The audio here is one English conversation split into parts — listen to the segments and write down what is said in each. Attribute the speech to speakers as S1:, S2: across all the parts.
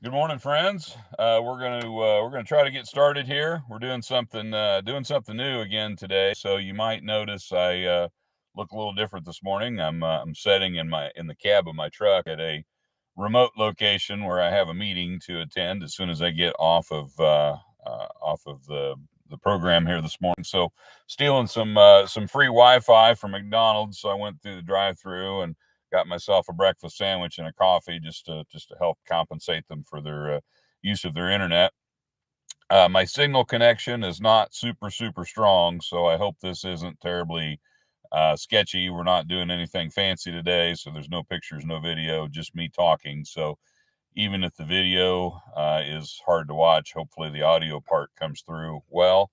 S1: Good morning, friends. We're gonna try to get started here. We're doing something new again today. So you might notice I look a little different this morning. I'm sitting in the cab of my truck at a remote location where I have a meeting to attend as soon as I get off of the program here this morning. So stealing some free Wi-Fi from McDonald's. So I went through the drive-through and got myself a breakfast sandwich and a coffee just to help compensate them for their use of their internet. My signal connection is not super strong, so I hope this isn't terribly sketchy. We're not doing anything fancy today, so there's no pictures, no video, just me talking. So even if the video is hard to watch, hopefully the audio part comes through well.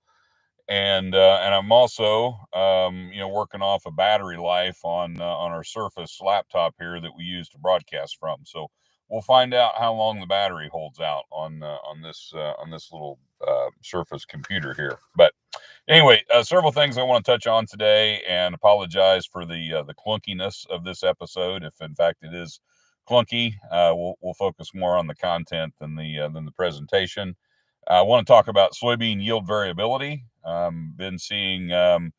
S1: And I'm also working off a battery life on our Surface laptop here that we use to broadcast from. So we'll find out how long the battery holds out on this little Surface computer here. But anyway, several things I want to touch on today, and apologize for the clunkiness of this episode. If in fact it is clunky, we'll focus more on the content than the presentation. I want to talk about soybean yield variability. Been seeing some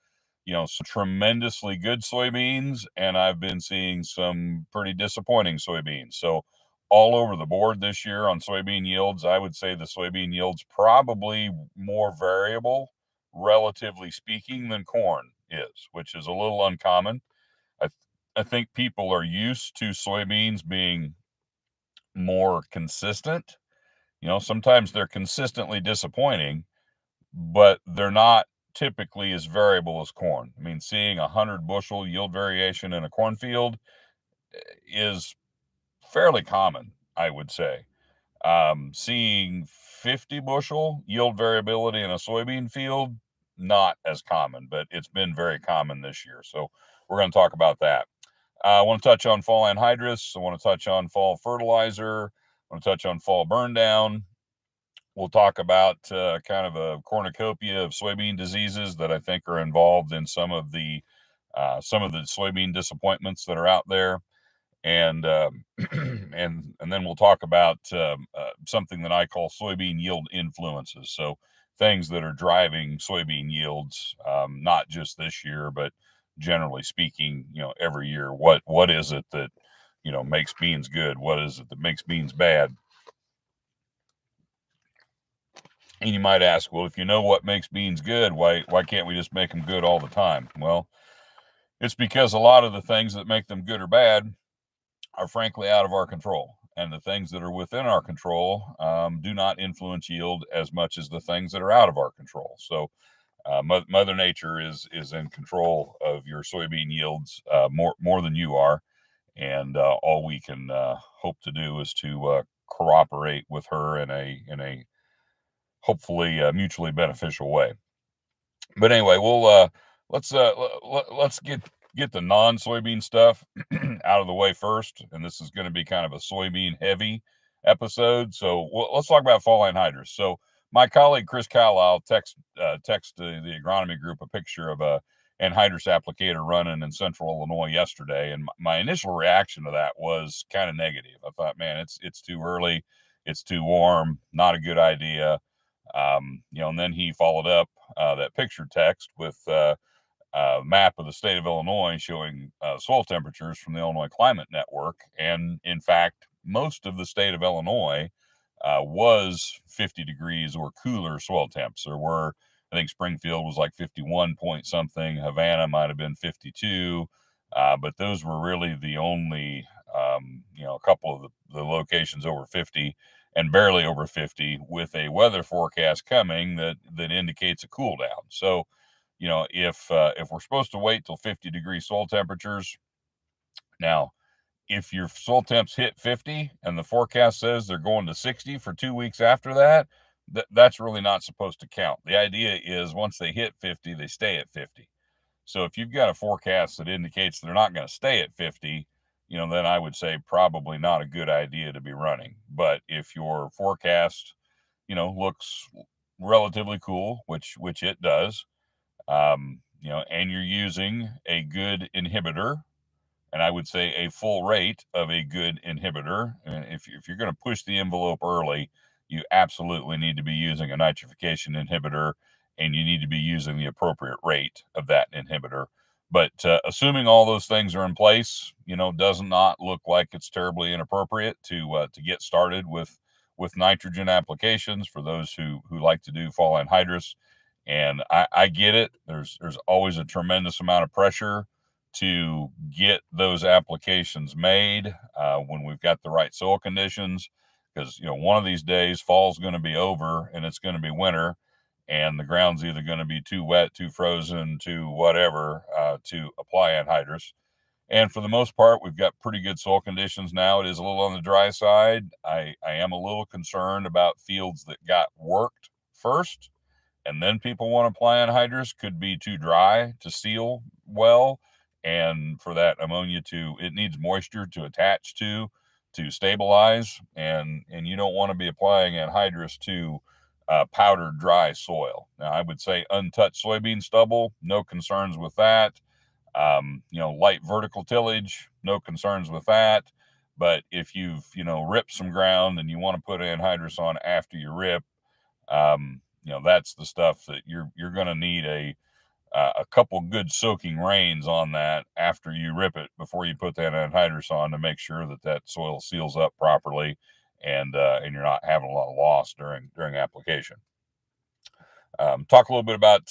S1: tremendously good soybeans, and I've been seeing some pretty disappointing soybeans. So all over the board this year on soybean yields, I would say the soybean yields probably more variable, relatively speaking, than corn is, which is a little uncommon. I I think people are used to soybeans being more consistent. Sometimes they're consistently disappointing, but they're not typically as variable as corn. I mean, seeing 100 bushel yield variation in a cornfield is fairly common, I would say. Seeing 50 bushel yield variability in a soybean field, not as common, but it's been very common this year. So we're going to talk about that. I want to touch on fall anhydrous. I want to touch on fall fertilizer. I want to touch on fall burn down. We'll talk about kind of a cornucopia of soybean diseases that I think are involved in some of the soybean disappointments that are out there, and and then we'll talk about something that I call soybean yield influences. So things that are driving soybean yields, not just this year, but generally speaking, every year. What is it that makes beans good? What is it that makes beans bad? And you might ask, well, if you know what makes beans good, why can't we just make them good all the time? Well, it's because a lot of the things that make them good or bad are frankly out of our control. And the things that are within our control do not influence yield as much as the things that are out of our control. So Mother Nature is in control of your soybean yields more than you are, and all we can hope to do is to cooperate with her in a hopefully mutually beneficial way. But anyway, let's get the non-soybean stuff out of the way first, and this is going to be kind of a soybean heavy episode. So let's talk about fall anhydrous. So my colleague Chris Carlisle text the agronomy group a picture of a anhydrous applicator running in central Illinois yesterday, and my initial reaction to that was kind of negative. I thought, man, it's too early, it's too warm, not a good idea. And then he followed up that picture text with a map of the state of Illinois showing soil temperatures from the Illinois Climate Network. And in fact, most of the state of Illinois was 50 degrees or cooler soil temps. There were, I think Springfield was like 51 point something, Havana might have been 52. But those were really the only, a couple of the locations over 50 and barely over 50, with a weather forecast coming that indicates a cool down. So, if we're supposed to wait till 50-degree soil temperatures, now, if your soil temps hit 50 and the forecast says they're going to 60 for 2 weeks after that, that's really not supposed to count. The idea is once they hit 50, they stay at 50. So if you've got a forecast that indicates they're not going to stay at 50, then I would say probably not a good idea to be running. But if your forecast, looks relatively cool, which it does, and you're using a good inhibitor, and I would say a full rate of a good inhibitor. And if you're going to push the envelope early, you absolutely need to be using a nitrification inhibitor, and you need to be using the appropriate rate of that inhibitor. But assuming all those things are in place, does not look like it's terribly inappropriate to get started with nitrogen applications for those who like to do fall anhydrous. And I get it. There's always a tremendous amount of pressure to get those applications made when we've got the right soil conditions, because one of these days fall's going to be over and it's going to be winter, and the ground's either going to be too wet, too frozen, too whatever to apply anhydrous. And for the most part, we've got pretty good soil conditions now. It is a little on the dry side. I am a little concerned about fields that got worked first and then people want to apply anhydrous. Could be too dry to seal well, and for that ammonia it needs moisture to attach to stabilize, and you don't want to be applying anhydrous to powdered dry soil. Now I would say untouched soybean stubble, no concerns with that. Light vertical tillage, no concerns with that. But if you've ripped some ground and you want to put anhydrous on after you rip, that's the stuff that you're going to need a couple good soaking rains on that after you rip it before you put that anhydrous on, to make sure that soil seals up properly, and you're not having a lot of loss during application. Talk a little bit about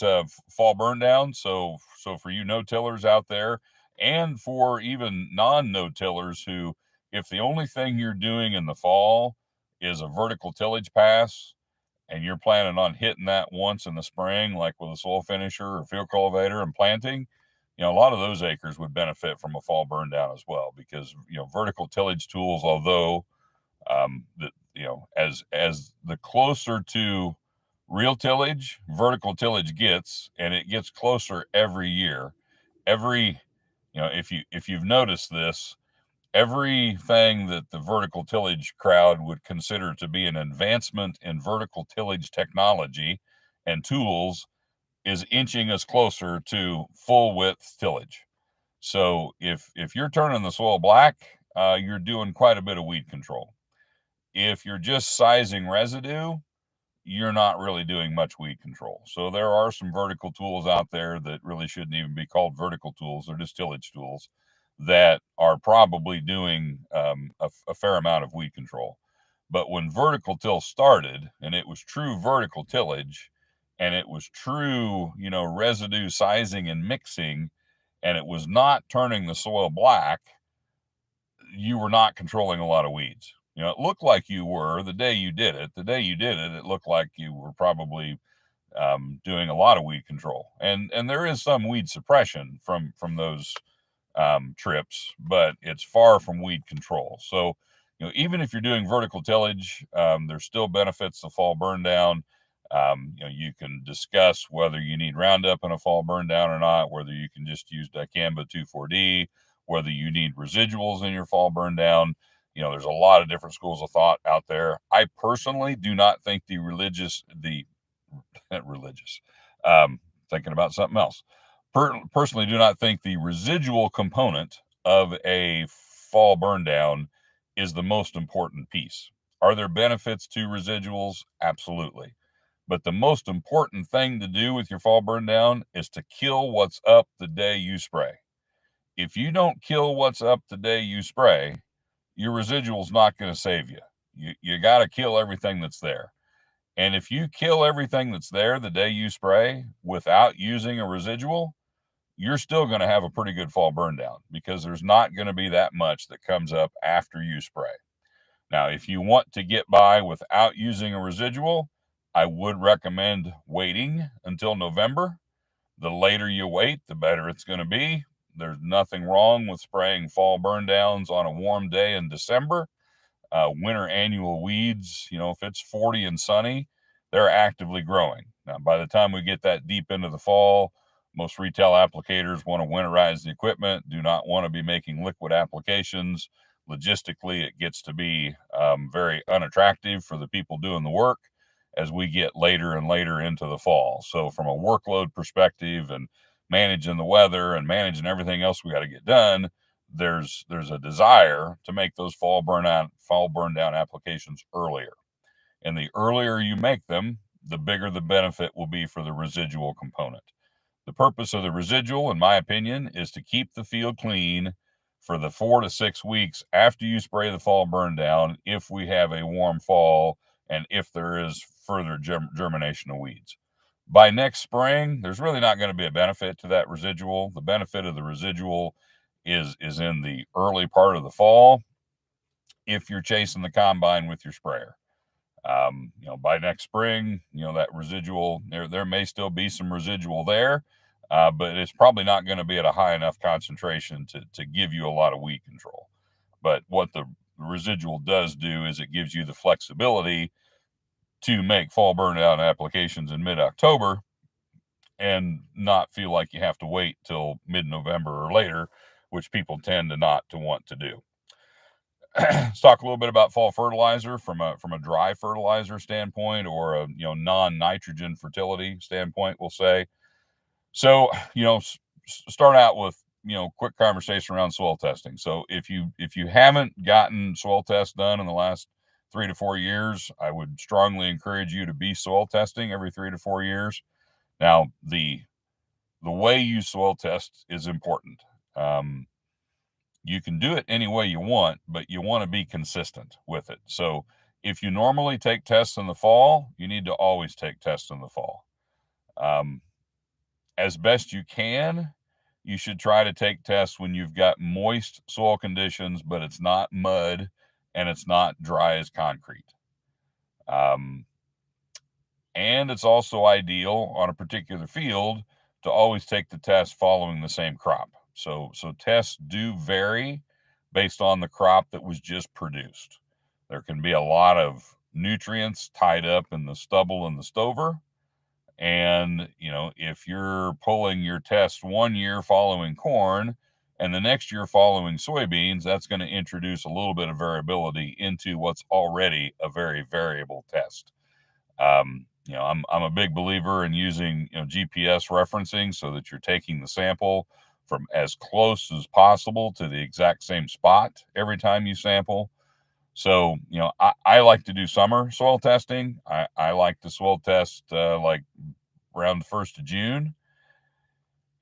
S1: fall burn down. So for you no-tillers out there, and for even non-no-tillers who, if the only thing you're doing in the fall is a vertical tillage pass, and you're planning on hitting that once in the spring, like with a soil finisher or field cultivator and planting, a lot of those acres would benefit from a fall burn down as well, because vertical tillage tools, although as the closer to real tillage vertical tillage gets, and it gets closer every year, if you've noticed this, everything that the vertical tillage crowd would consider to be an advancement in vertical tillage technology and tools is inching us closer to full width tillage. So if you're turning the soil black, you're doing quite a bit of weed control. If you're just sizing residue, you're not really doing much weed control. So there are some vertical tools out there that really shouldn't even be called vertical tools. They're just tillage tools that are probably doing a fair amount of weed control. But when vertical till started, and it was true vertical tillage, and it was true, residue sizing and mixing, and it was not turning the soil black, you were not controlling a lot of weeds. It looked like you were the day you did it. The day you did it, it looked like you were probably doing a lot of weed control, and there is some weed suppression from those trips, but it's far from weed control. So, even if you're doing vertical tillage, there's still benefits to fall burn down. You can discuss whether you need Roundup in a fall burn down or not, whether you can just use dicamba 2,4-D, whether you need residuals in your fall burn down. There's a lot of different schools of thought out there. I personally do not think thinking about something else. Personally do not think the residual component of a fall burn down is the most important piece. Are there benefits to residuals? Absolutely. But the most important thing to do with your fall burn down is to kill what's up the day you spray. If you don't kill what's up the day you spray, your residual's not going to save you. You got to kill everything that's there. And if you kill everything that's there the day you spray without using a residual, you're still going to have a pretty good fall burn down, because there's not going to be that much that comes up after you spray. Now, if you want to get by without using a residual, I would recommend waiting until November. The later you wait, the better it's going to be. There's nothing wrong with spraying fall burn downs on a warm day in December. Winter annual weeds, if it's 40 and sunny, they're actively growing. Now, by the time we get that deep into the fall, most retail applicators want to winterize the equipment, do not want to be making liquid applications. Logistically, it gets to be very unattractive for the people doing the work as we get later and later into the fall. So from a workload perspective and managing the weather and managing everything else we got to get done, there's a desire to make those fall burn down applications earlier. And the earlier you make them, the bigger the benefit will be for the residual component. The purpose of the residual, in my opinion, is to keep the field clean for the 4 to 6 weeks after you spray the fall burn down, if we have a warm fall and if there is further germination of weeds. By next spring, there's really not going to be a benefit to that residual. The benefit of the residual is in the early part of the fall if you're chasing the combine with your sprayer. By next spring, that residual, there may still be some residual there, but it's probably not going to be at a high enough concentration to give you a lot of weed control. But what the residual does do is it gives you the flexibility to make fall burn down applications in mid-October and not feel like you have to wait till mid-November or later, which people tend to not to want to do. Let's talk a little bit about fall fertilizer from a dry fertilizer standpoint, or a non-nitrogen fertility standpoint, we'll say. So start out with quick conversation around soil testing. So if you haven't gotten soil tests done in the last 3 to 4 years, I would strongly encourage you to be soil testing every 3 to 4 years. Now, the way you soil test is important. You can do it any way you want, but you want to be consistent with it. So if you normally take tests in the fall, you need to always take tests in the fall. As best you can, you should try to take tests when you've got moist soil conditions, but it's not mud and it's not dry as concrete. And it's also ideal on a particular field to always take the test following the same crop. So tests do vary based on the crop that was just produced. There can be a lot of nutrients tied up in the stubble and the stover. And, if you're pulling your test 1 year following corn and the next year following soybeans, that's going to introduce a little bit of variability into what's already a very variable test. I'm a big believer in using GPS referencing so that you're taking the sample from as close as possible to the exact same spot every time you sample. So, I like to do summer soil testing. I like to soil test like around the 1st of June.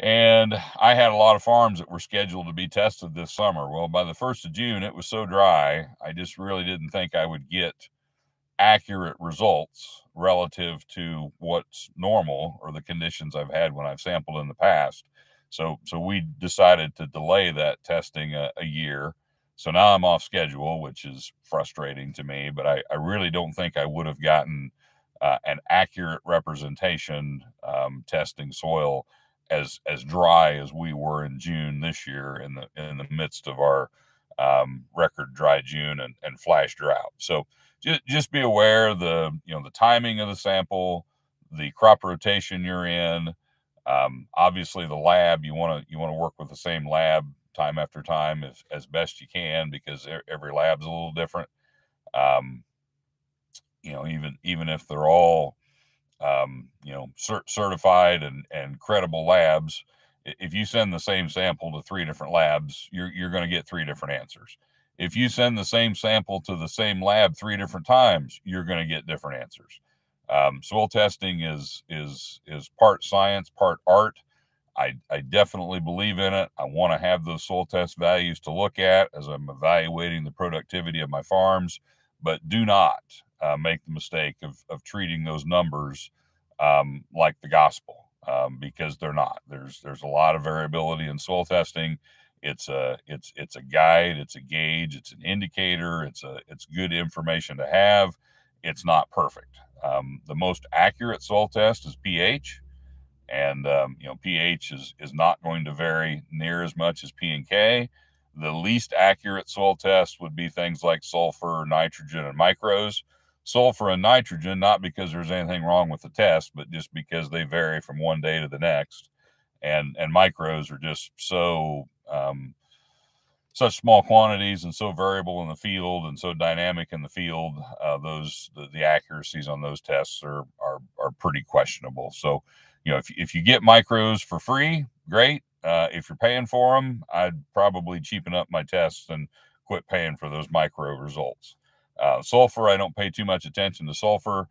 S1: And I had a lot of farms that were scheduled to be tested this summer. Well, by the 1st of June, it was so dry, I just really didn't think I would get accurate results relative to what's normal or the conditions I've had when I've sampled in the past. So we decided to delay that testing a year. So now I'm off schedule, which is frustrating to me, but I really don't think I would have gotten an accurate representation testing soil as dry as we were in June this year in the midst of our record dry June and flash drought. So just be aware of the timing of the sample, the crop rotation you're in. Obviously, the lab, you want to work with the same lab time after time as best you can, because every lab's a little different. Even if they're all certified and credible labs, if you send the same sample to 3 different labs, you're going to get 3 different answers. If you send the same sample to the same lab 3 different times, you're going to get different answers. Soil testing is part science, part art. I definitely believe in it. I want to have those soil test values to look at as I'm evaluating the productivity of my farms, but do not make the mistake of treating those numbers like the gospel, because they're not. There's a lot of variability in soil testing. It's a guide, it's a gauge, it's an indicator, it's good information to have. It's not perfect. The most accurate soil test is pH, and pH is not going to vary near as much as P and K. The least accurate soil test would be things like sulfur, nitrogen, and micros. Sulfur and nitrogen, not because there's anything wrong with the test, but just because they vary from one day to the next. And micros are just such small quantities and so variable in the field and so dynamic in the field. The accuracies on those tests are pretty questionable. So, if you get micros for free, great. if you're paying for them, I'd probably cheapen up my tests and quit paying for those micro results. Sulfur, I don't pay too much attention to sulfur.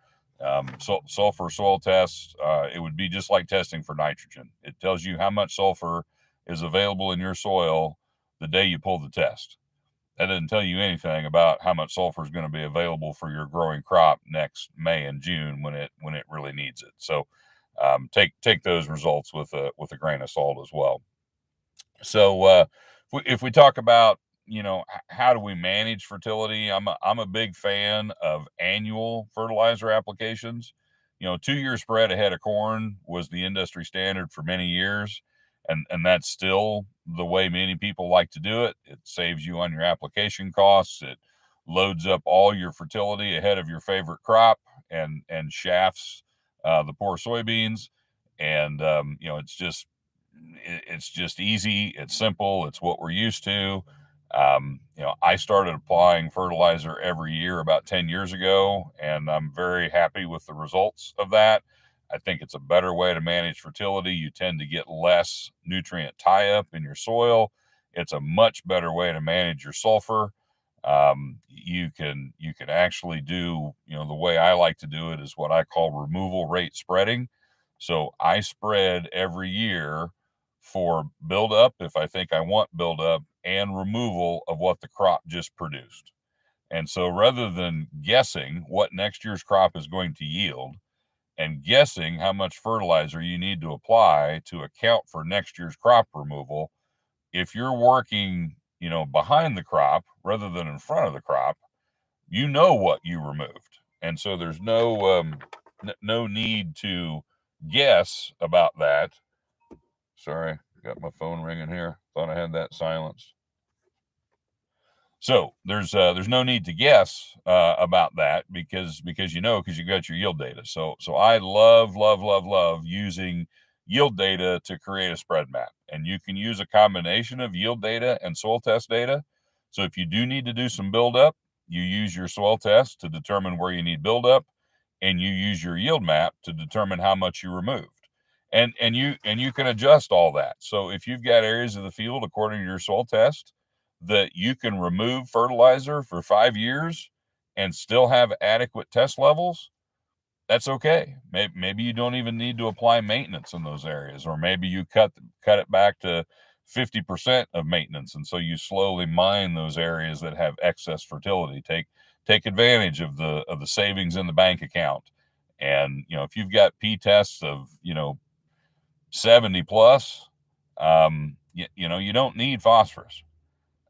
S1: Sulfur soil tests, it would be just like testing for nitrogen. It tells you how much sulfur is available in your soil the day you pull the test. That doesn't tell you anything about how much sulfur is going to be available for your growing crop next May and June when it really needs it. So take those results with a grain of salt as well. So if we talk about, how do we manage fertility, I'm a big fan of annual fertilizer applications. 2-year spread ahead of corn was the industry standard for many years, and that's still the way many people like to do it. It saves you on your application costs. It loads up all your fertility ahead of your favorite crop and shafts the poor soybeans. And it's just easy. It's simple. It's what we're used to. I started applying fertilizer every year about 10 years ago, and I'm very happy with the results of that. I think it's a better way to manage fertility. You tend to get less nutrient tie-up in your soil. It's a much better way to manage your sulfur. You can actually do, the way I like to do it is what I call removal rate spreading. So I spread every year for buildup, if I think I want buildup, and removal of what the crop just produced. And so rather than guessing what next year's crop is going to yield and guessing how much fertilizer you need to apply to account for next year's crop removal, if you're working, behind the crop rather than in front of the crop, you know what you removed. And so there's no need to guess about that. Sorry, got my phone ringing here. Thought I had that silenced. So there's no need to guess about that because you got your yield data. So I love using yield data to create a spread map, and you can use a combination of yield data and soil test data. So if you do need to do some buildup, you use your soil test to determine where you need buildup, and you use your yield map to determine how much you removed. And you can adjust all that. So if you've got areas of the field according to your soil test that you can remove fertilizer for 5 years and still have adequate test levels, that's okay. Maybe you don't even need to apply maintenance in those areas, or maybe you cut it back to 50% of maintenance, and so you slowly mine those areas that have excess fertility. Take advantage of the savings in the bank account. And if you've got P tests of 70 plus, you don't need phosphorus.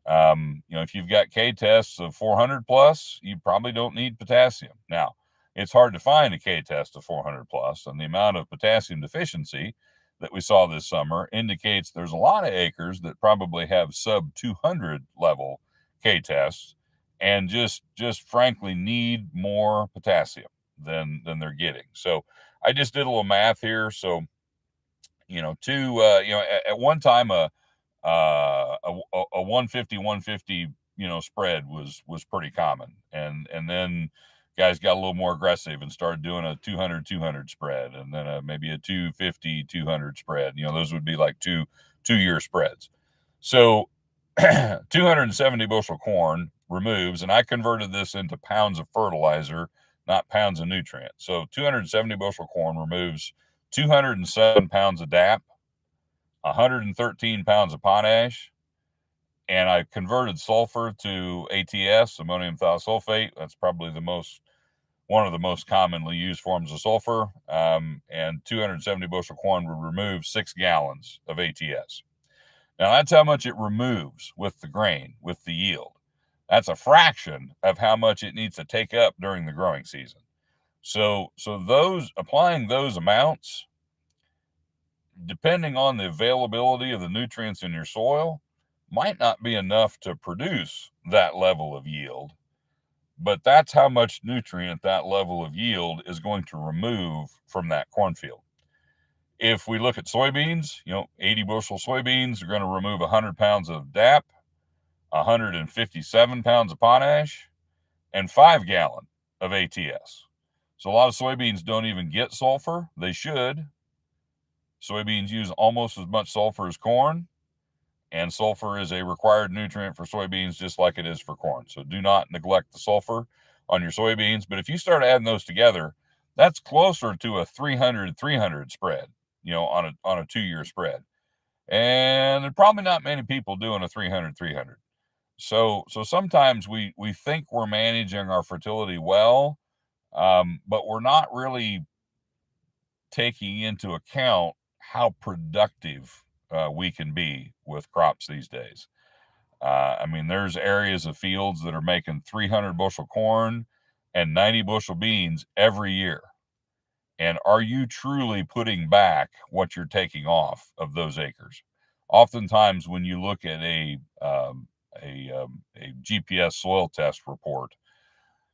S1: If you've got K tests of 400 plus, you probably don't need potassium. Now, it's hard to find a K test of 400 plus, and the amount of potassium deficiency that we saw this summer indicates there's a lot of acres that probably have sub 200 level K tests and just frankly need more potassium than they're getting. So I just did a little math here. So, at one time, a 150 spread was pretty common, and then guys got a little more aggressive and started doing a 200 spread, and then maybe a 250 spread. Those would be like 2-year spreads. So 270 bushel corn removes, and I converted this into pounds of fertilizer, not pounds of nutrient. So 270 bushel corn removes 207 pounds of DAP, 113 pounds of potash, and I converted sulfur to ATS, ammonium thiosulfate. That's probably one of the most commonly used forms of sulfur. And 270 bushel corn would remove 6 gallons of ATS. Now that's how much it removes with the grain, with the yield. That's a fraction of how much it needs to take up during the growing season. So applying those amounts, depending on the availability of the nutrients in your soil, might not be enough to produce that level of yield, but that's how much nutrient that level of yield is going to remove from that cornfield. If we look at soybeans, 80 bushel soybeans are going to remove 100 pounds of DAP, 157 pounds of potash, and 5 gallons of ATS. So a lot of soybeans don't even get sulfur. They should. Soybeans use almost as much sulfur as corn, and sulfur is a required nutrient for soybeans just like it is for corn. So do not neglect the sulfur on your soybeans. But if you start adding those together, that's closer to a 300-300 spread, on a 2-year spread. And there are probably not many people doing a 300-300. So sometimes we think we're managing our fertility well, but we're not really taking into account how productive we can be with crops these days. I mean, there's areas of fields that are making 300 bushel corn and 90 bushel beans every year. And are you truly putting back what you're taking off of those acres? Oftentimes, when you look at a GPS soil test report,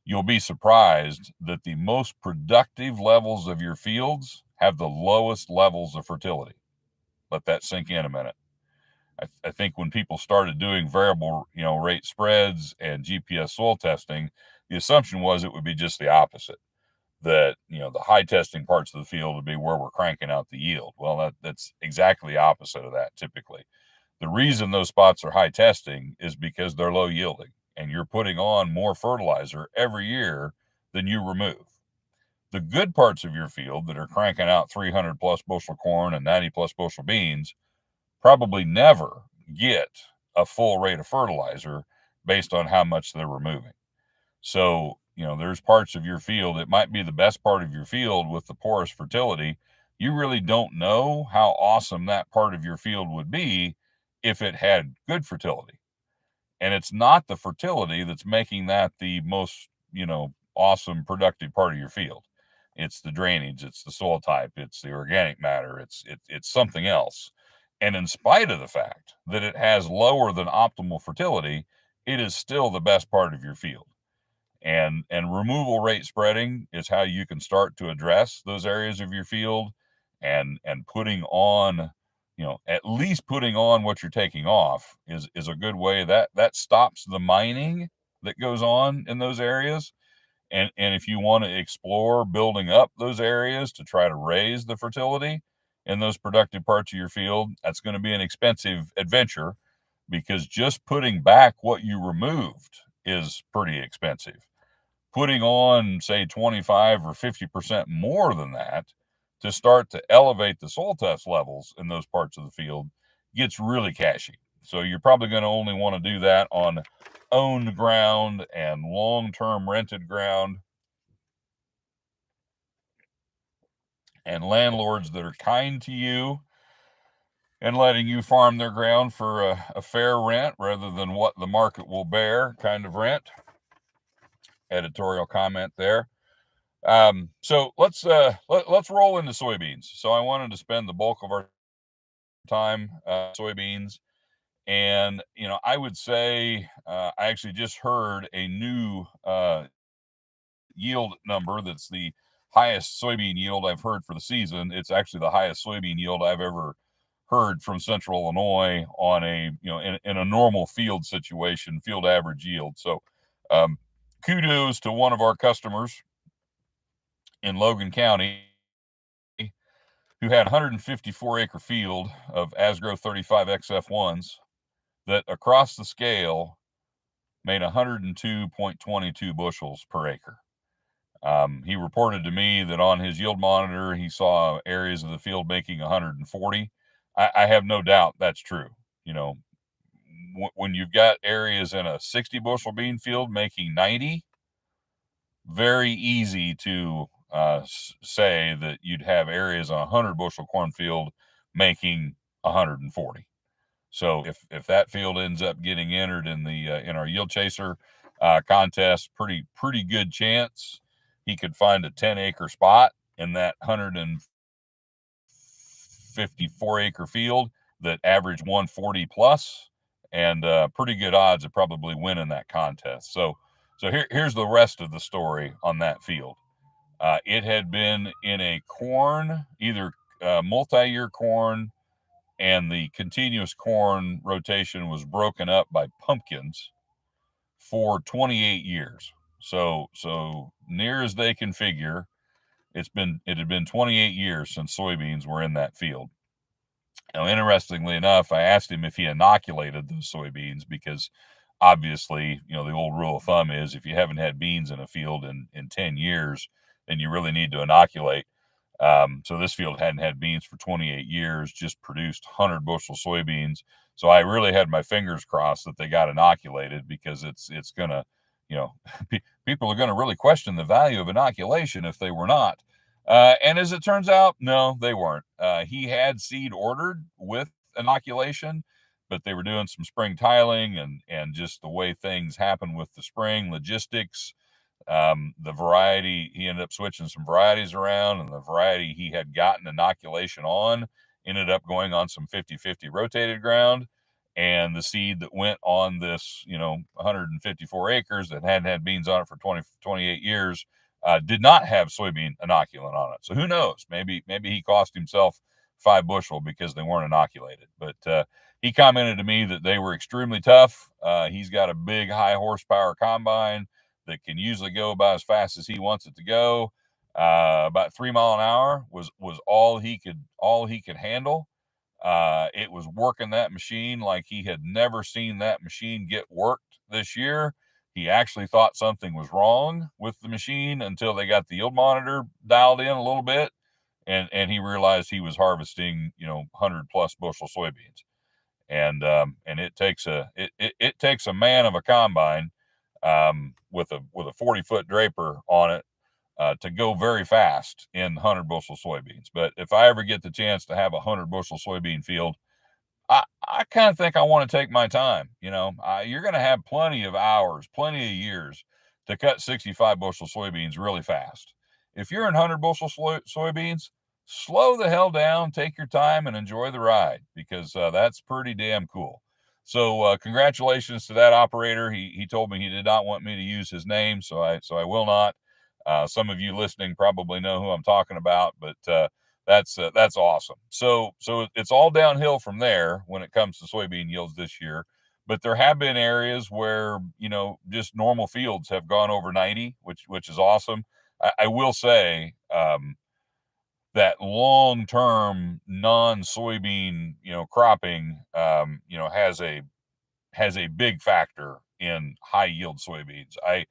S1: you'll be surprised that the most productive levels of your fields have the lowest levels of fertility. Let that sink in a minute. I think when people started doing variable, rate spreads and GPS soil testing, the assumption was it would be just the opposite. That, the high testing parts of the field would be where we're cranking out the yield. Well, that's exactly the opposite of that typically. The reason those spots are high testing is because they're low yielding, and you're putting on more fertilizer every year than you remove. The good parts of your field that are cranking out 300 plus bushel corn and 90 plus bushel beans probably never get a full rate of fertilizer based on how much they're removing. So, there's parts of your field, it might be the best part of your field with the poorest fertility. You really don't know how awesome that part of your field would be if it had good fertility. And it's not the fertility that's making that the most, awesome, productive part of your field. It's the drainage, it's the soil type, it's the organic matter, it's something else. And in spite of the fact that it has lower than optimal fertility, it is still the best part of your field. And removal rate spreading is how you can start to address those areas of your field, and putting on, at least putting on what you're taking off is a good way that stops the mining that goes on in those areas. And if you want to explore building up those areas to try to raise the fertility in those productive parts of your field, that's going to be an expensive adventure, because just putting back what you removed is pretty expensive. Putting on, say, 25 or 50% more than that to start to elevate the soil test levels in those parts of the field gets really cashy. So you're probably going to only want to do that on owned ground and long-term rented ground, and landlords that are kind to you and letting you farm their ground for a fair rent rather than what the market will bear kind of rent. Editorial comment there. So let's roll into soybeans. So I wanted to spend the bulk of our time soybeans, and I would say I actually just heard a new yield number that's the highest soybean yield I've heard for the season. It's actually the highest soybean yield I've ever heard from Central Illinois on a in a normal field situation, field average yield. So kudos to one of our customers in Logan County who had 154 acre field of Asgrow 35 XF1s that across the scale made 102.22 bushels per acre. He reported to me that on his yield monitor, he saw areas of the field making 140. I have no doubt that's true. When you've got areas in a 60 bushel bean field making 90, very easy to say that you'd have areas on a 100 bushel cornfield making 140. So if that field ends up getting entered in the in our yield chaser contest, pretty good chance he could find a 10 acre spot in that 154 acre field that averaged 140 plus, and pretty good odds of probably winning that contest. So here's the rest of the story on that field. It had been in a corn, either multi-year corn, and the continuous corn rotation was broken up by pumpkins for 28 years. So near as they can figure, it had been 28 years since soybeans were in that field. Interestingly enough, I asked him if he inoculated those soybeans because obviously, the old rule of thumb is if you haven't had beans in a field in 10 years, then you really need to inoculate. So this field hadn't had beans for 28 years, just produced 100 bushel soybeans. So I really had my fingers crossed that they got inoculated because it's gonna, you know, people are gonna really question the value of inoculation if they were not. And as it turns out, no, they weren't. He had seed ordered with inoculation, but they were doing some spring tiling and just the way things happen with the spring logistics. The variety, he ended up switching some varieties around, and the variety he had gotten inoculation on ended up going on some 50-50 rotated ground. And the seed that went on this, 154 acres that hadn't had beans on it for 28 years did not have soybean inoculant on it. So who knows? Maybe he cost himself 5 bushel because they weren't inoculated. But he commented to me that they were extremely tough. He's got a big, high horsepower combine that can usually go about as fast as he wants it to go. About 3 mile an hour was all he could handle. It was working that machine like he had never seen that machine get worked this year. He actually thought something was wrong with the machine until they got the yield monitor dialed in a little bit, and he realized he was harvesting 100 plus bushel soybeans. And it takes a man of a combine with a 40-foot draper on it to go very fast in 100 bushel soybeans. But if I ever get the chance to have a 100 bushel soybean field, I kind of think I want to take my time. You're going to have plenty of hours, plenty of years to cut 65 bushel soybeans really fast. If you're in 100 bushel soybeans, slow the hell down, take your time, and enjoy the ride because that's pretty damn cool. So congratulations to that operator. He told me he did not want me to use his name, so I will not. Some of you listening probably know who I'm talking about, but that's awesome. So it's all downhill from there when it comes to soybean yields this year. But there have been areas where just normal fields have gone over 90, which is awesome. I will say that long-term non-soybean cropping has a big factor in high yield soybeans. I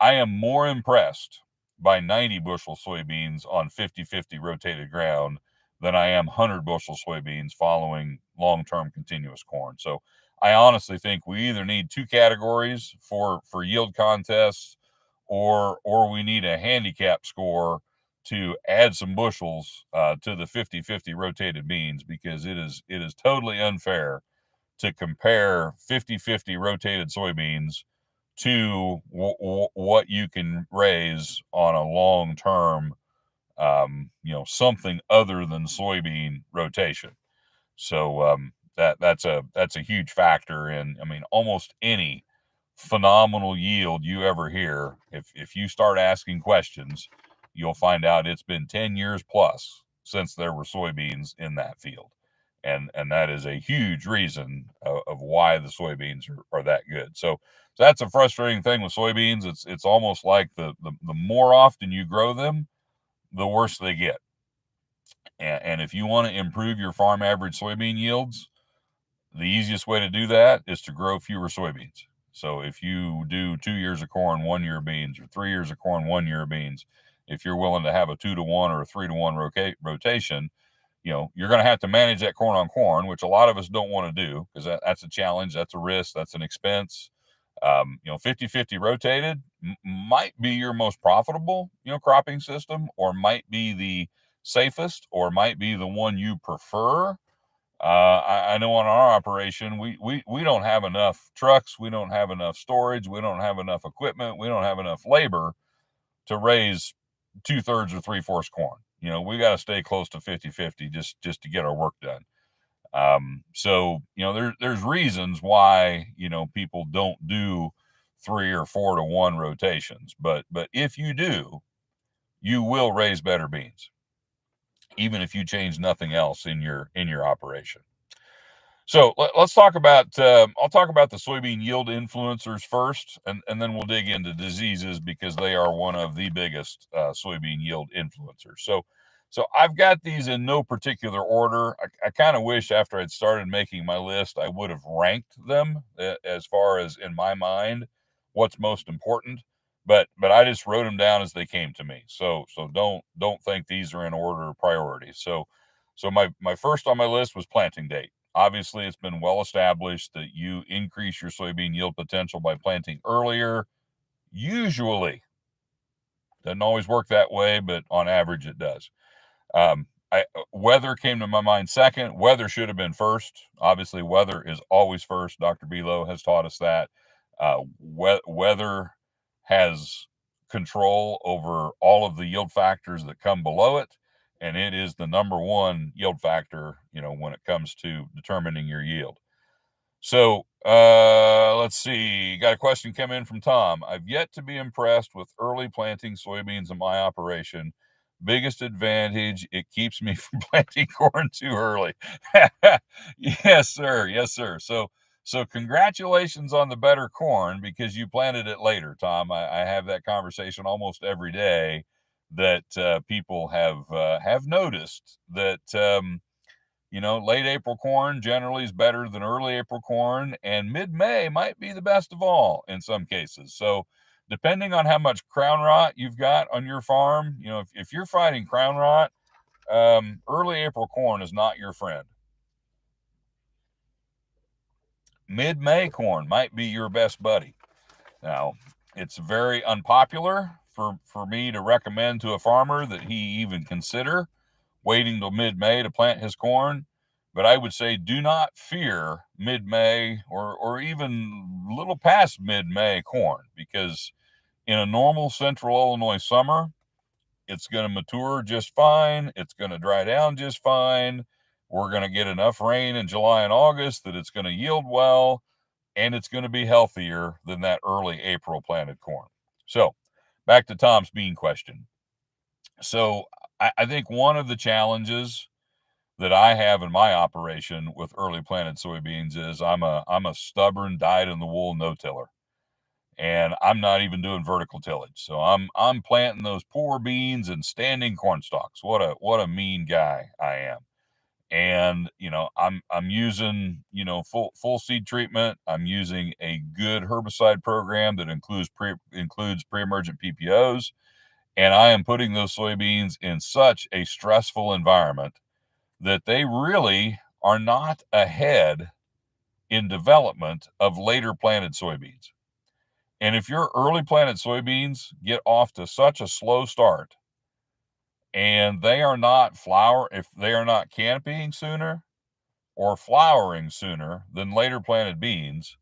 S1: am more impressed by 90 bushel soybeans on 50-50 rotated ground than I am 100 bushel soybeans following long-term continuous corn. So I honestly think we either need two categories for yield contests or we need a handicap score to add some bushels to the 50-50 rotated beans because it is totally unfair to compare 50-50 rotated soybeans to what you can raise on a long term, something other than soybean rotation. So that's a huge factor in. I mean, almost any phenomenal yield you ever hear, if you start asking questions, you'll find out it's been 10 years plus since there were soybeans in that field. And that is a huge reason of why the soybeans are that good. So that's a frustrating thing with soybeans. It's almost like the more often you grow them, the worse they get. And if you want to improve your farm average soybean yields, the easiest way to do that is to grow fewer soybeans. So if you do 2 years of corn, 1 year of beans, or 3 years of corn, 1 year of beans, if you're willing to have a 2-to-1 or a 3-to-1 rotation, you're going to have to manage that corn on corn, which a lot of us don't want to do because that's a challenge, that's a risk, that's an expense. 50-50 rotated might be your most profitable, cropping system, or might be the safest, or might be the one you prefer. I know on our operation, we don't have enough trucks, we don't have enough storage, we don't have enough equipment, we don't have enough labor to raise 2/3 or 3/4 corn. We got to stay close to 50-50 just to get our work done. So there's reasons why people don't do 3 or 4-to-1 rotations, but if you do, you will raise better beans, even if you change nothing else in your operation. So let's talk about. I'll talk about the soybean yield influencers first, and then we'll dig into diseases because they are one of the biggest soybean yield influencers. So So I've got these in no particular order. I kind of wish after I'd started making my list, I would have ranked them as far as in my mind what's most important. But I just wrote them down as they came to me. So don't think these are in order of priority. So my first on my list was planting date. Obviously, it's been well established that you increase your soybean yield potential by planting earlier. Usually, doesn't always work that way, but on average, it does. Weather came to my mind second. Weather should have been first. Obviously, weather is always first. Dr. Belo has taught us that. Weather has control over all of the yield factors that come below it, and it is the number one yield factor, when it comes to determining your yield. So let's see. Got a question come in from Tom. I've yet to be impressed with early planting soybeans in my operation. Biggest advantage, it keeps me from planting corn too early. Yes, sir. Yes, sir. So congratulations on the better corn because you planted it later, Tom. I have that conversation almost every day that people have noticed that late April corn generally is better than early April corn, and mid-May might be the best of all in some cases. So, depending on how much crown rot you've got on your farm, if you're fighting crown rot, early April corn is not your friend. Mid-May corn might be your best buddy. Now, it's very unpopular for me to recommend to a farmer that he even consider waiting till mid-May to plant his corn. But I would say do not fear mid-May or even a little past mid-May corn, because in a normal central Illinois summer, it's going to mature just fine. It's going to dry down just fine. We're going to get enough rain in July and August that it's going to yield well, and it's going to be healthier than that early April planted corn. So back to Tom's bean question. So I think one of the challenges that I have in my operation with early planted soybeans is I'm a stubborn dyed in the wool no-tiller, and I'm not even doing vertical tillage. So I'm planting those poor beans and standing corn stalks. What a mean guy I am. And I'm using full seed treatment. I'm using a good herbicide program that includes pre-emergent PPOs, and I am putting those soybeans in such a stressful environment that they really are not ahead in development of later planted soybeans. And if your early planted soybeans get off to such a slow start and they are not if they are not canopying sooner or flowering sooner than later planted beans,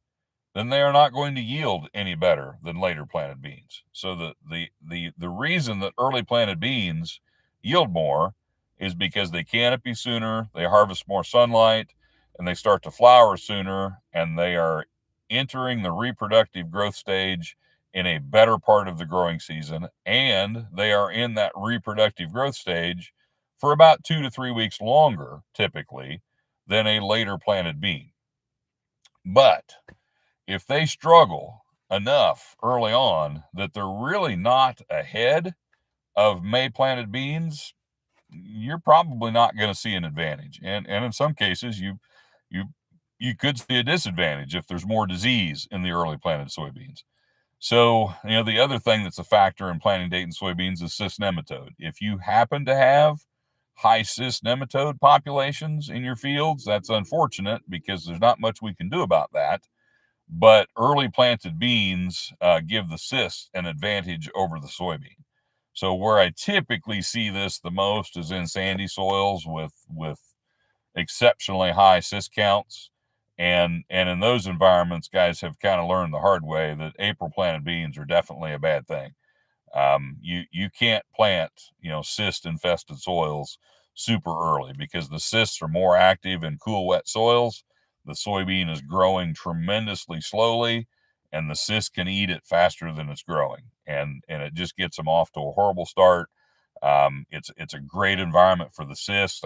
S1: then they are not going to yield any better than later planted beans. So the reason that early planted beans yield more is because they canopy sooner, they harvest more sunlight, and they start to flower sooner, and they are entering the reproductive growth stage in a better part of the growing season, and they are in that reproductive growth stage for about 2 to 3 weeks longer, typically, than a later planted bean. But if they struggle enough early on that they're really not ahead of May planted beans, you're probably not going to see an advantage. And in some cases, you you could see a disadvantage if there's more disease in the early planted soybeans. So, the other thing that's a factor in planting date in soybeans is cyst nematode. If you happen to have high cyst nematode populations in your fields, that's unfortunate because there's not much we can do about that. But early planted beans give the cyst an advantage over the soybean. So where I typically see this the most is in sandy soils with exceptionally high cyst counts. And in those environments, guys have kind of learned the hard way that April planted beans are definitely a bad thing. You can't plant cyst infested soils super early because the cysts are more active in cool, wet soils. The soybean is growing tremendously slowly, and the cyst can eat it faster than it's growing, and it just gets them off to a horrible start. It's a great environment for the cysts.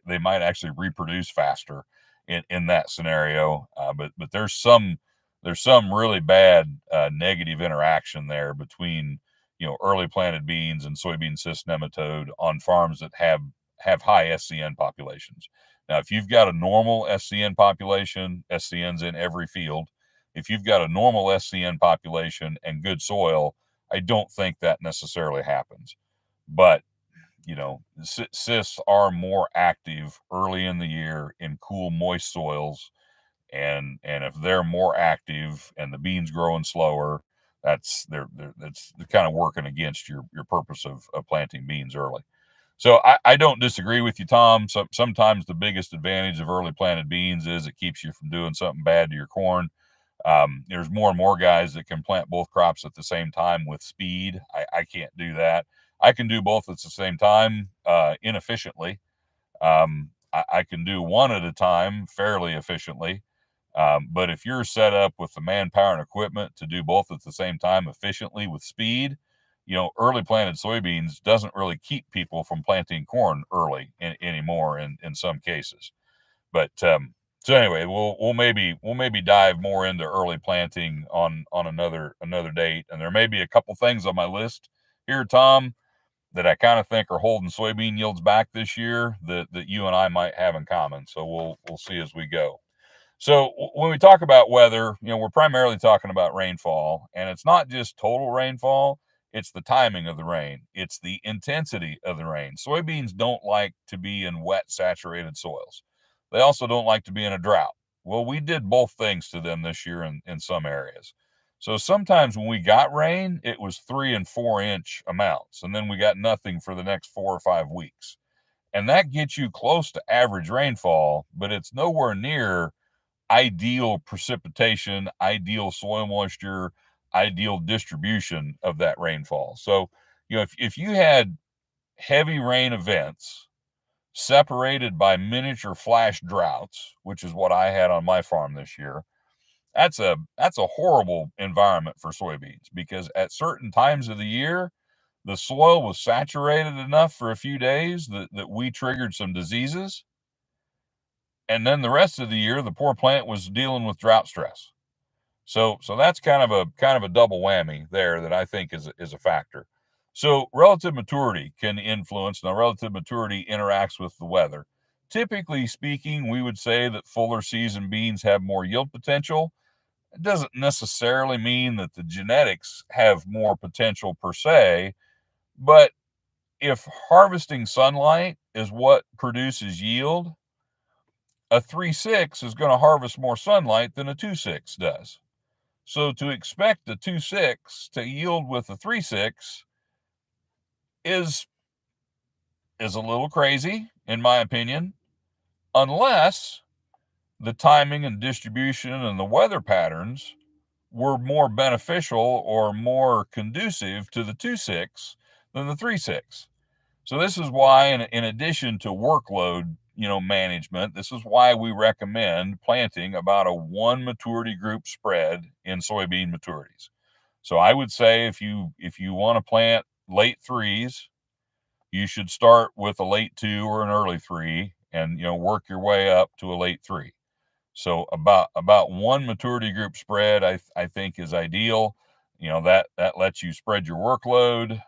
S1: They might actually reproduce faster in that scenario, but there's some really bad negative interaction there between early planted beans and soybean cyst nematode on farms that have high SCN populations. Now, if you've got a normal SCN population, SCN's in every field. If you've got a normal SCN population and good soil, I don't think that necessarily happens. But cysts are more active early in the year in cool, moist soils, and if they're more active and the beans growing slower, they're kind of working against your purpose of planting beans early. So I don't disagree with you, Tom. Sometimes the biggest advantage of early planted beans is it keeps you from doing something bad to your corn. There's more and more guys that can plant both crops at the same time with speed. I can't do that. I can do both at the same time inefficiently. I can do one at a time fairly efficiently. But if you're set up with the manpower and equipment to do both at the same time efficiently with speed, early planted soybeans doesn't really keep people from planting corn early anymore in some cases. But so anyway, we'll maybe dive more into early planting on another date. And there may be a couple things on my list here, Tom, that I kind of think are holding soybean yields back this year that you and I might have in common. So we'll see as we go. So when we talk about weather, we're primarily talking about rainfall, and it's not just total rainfall, it's the timing of the rain. It's the intensity of the rain. Soybeans don't like to be in wet, saturated soils. They also don't like to be in a drought. Well, we did both things to them this year in some areas. So sometimes when we got rain, it was 3 and 4 inch amounts, and then we got nothing for the next 4 or 5 weeks. And that gets you close to average rainfall, but it's nowhere near ideal precipitation, ideal soil moisture, ideal distribution of that rainfall. So, if you had heavy rain events separated by miniature flash droughts, which is what I had on my farm this year, that's a horrible environment for soybeans, because at certain times of the year, the soil was saturated enough for a few days that we triggered some diseases. And then the rest of the year, the poor plant was dealing with drought stress. So that's kind of a double whammy there that I think is a factor. So relative maturity can influence. Now, relative maturity interacts with the weather. Typically speaking, we would say that fuller season beans have more yield potential. It doesn't necessarily mean that the genetics have more potential per se, but if harvesting sunlight is what produces yield, a 3.6 is going to harvest more sunlight than a 2.6 does. So to expect a 2.6 to yield with a 3.6 is a little crazy, in my opinion, unless the timing and distribution and the weather patterns were more beneficial or more conducive to the 2.6 than the 3.6. So this is why, in addition to workload, management, this is why we recommend planting about a 1 maturity group spread in soybean maturities. So I would say if you want to plant late 3s, you should start with a late 2 or an early 3, and work your way up to a late 3. So about 1 maturity group spread, I think is ideal. That lets you spread your workload.